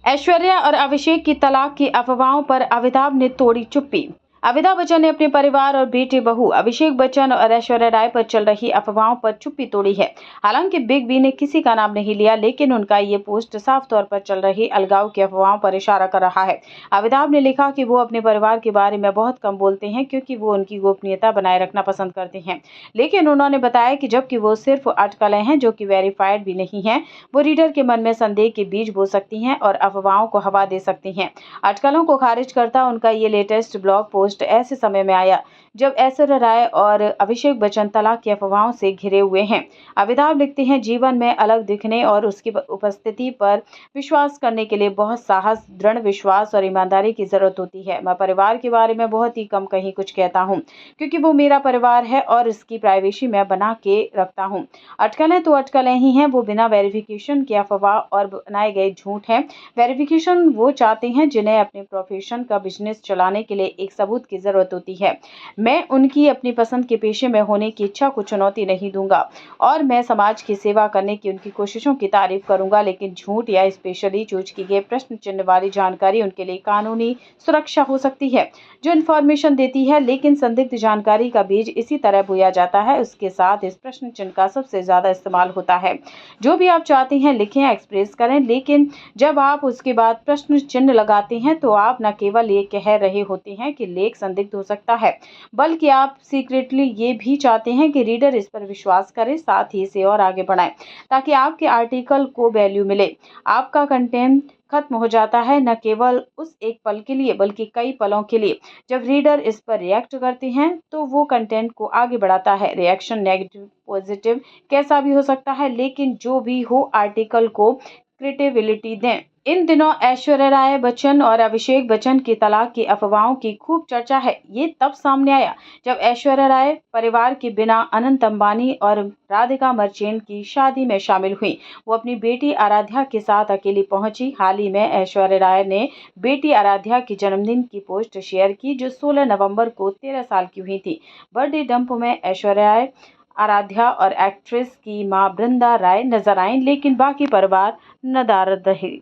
ऐश्वर्या और अभिषेक की तलाक की अफवाहों पर अमिताभ ने तोड़ी चुप्पी। अमिताभ बच्चन ने अपने परिवार और बेटे बहू अभिषेक बच्चन और ऐश्वर्या राय पर चल रही अफवाहों पर चुप्पी तोड़ी है। हालांकि बिग बी ने किसी का नाम नहीं लिया, लेकिन उनका ये पोस्ट साफ तौर पर चल रही अलगाव की अफवाहों पर इशारा कर रहा है। अमिताभ ने लिखा कि वो अपने परिवार के बारे में बहुत कम बोलते हैं क्योंकि वो उनकी गोपनीयता बनाए रखना पसंद करते हैं। लेकिन उन्होंने बताया कि जबकि वो सिर्फ अटकलें हैं जो कि वेरीफाइड भी नहीं है, वो रीडर के मन में संदेह के बीज बो सकती हैं और अफवाहों को हवा दे सकती हैं। अटकलों को खारिज करता उनका ये लेटेस्ट ब्लॉग पोस्ट ऐसे समय में आया जब ऐश्वर्या राय और अभिषेक बच्चन तलाक की अफवाहों से घिरे हुए हैं। अमिताभ लिखते हैं, जीवन में अलग दिखने और उसकी उपस्थिति पर विश्वास करने के लिए बहुत साहस, दृढ़ विश्वास और ईमानदारी की जरूरत होती है। मैं परिवार के बारे में बहुत ही कम कहीं कुछ कहता हूँ क्योंकि वो मेरा परिवार है और इसकी प्राइवेसी मैं बना के रखता हूँ। अटकलें तो अटकलें ही हैं, वो बिना वेरिफिकेशन के अफवाह और बनाए गए झूठ हैं। वेरिफिकेशन वो चाहते हैं जिन्हें अपने प्रोफेशन का बिजनेस चलाने के लिए एक सबूत की जरूरत होती है। मैं उनकी अपनी पसंद के पेशे में होने की इच्छा को चुनौती नहीं दूंगा और मैं समाज की सेवा करने की उनकी कोशिशों की तारीफ करूंगा, लेकिन झूठ या स्पेशली चूज की गई प्रश्न चिन्ह वाली जानकारी उनके लिए कानूनी सुरक्षा हो सकती है। जो इन्फॉर्मेशन देती है लेकिन संदिग्ध जानकारी का बीज इसी तरह बोया जाता है, उसके साथ इस प्रश्न चिन्ह का सबसे ज्यादा इस्तेमाल होता है। जो भी आप चाहते हैं लिखें, एक्सप्रेस करें, लेकिन जब आप उसके बाद प्रश्न चिन्ह लगाते हैं तो आप न केवल ये कह रहे होते हैं कि लेख संदिग्ध हो सकता है, बल्कि आप सीक्रेटली ये भी चाहते हैं कि रीडर इस पर विश्वास करे, साथ ही इसे और आगे बढ़ाएं ताकि आपके आर्टिकल को वैल्यू मिले। आपका कंटेंट खत्म हो जाता है न केवल उस एक पल के लिए बल्कि कई पलों के लिए। जब रीडर इस पर रिएक्ट करते हैं तो वो कंटेंट को आगे बढ़ाता है। रिएक्शन नेगेटिव पॉजिटिव कैसा भी हो सकता है, लेकिन जो भी हो आर्टिकल को क्रेडिबिलिटी दें। इन दिनों ऐश्वर्या राय बच्चन और अभिषेक बच्चन की तलाक की अफवाहों की खूब चर्चा है। ये तब सामने आया जब ऐश्वर्या राय परिवार के बिना अनंत अंबानी और राधिका मर्चेंट की शादी में शामिल हुई। वो अपनी बेटी आराध्या के साथ अकेली पहुंची। हाल ही में ऐश्वर्या राय ने बेटी आराध्या की जन्मदिन की पोस्ट शेयर की जो 16 नवंबर को 13 साल की हुई थी। बर्थडे डंप में ऐश्वर्या राय, आराध्या और एक्ट्रेस की मां बृंदा राय नजर आईं, लेकिन बाकी परिवार नदारद रही।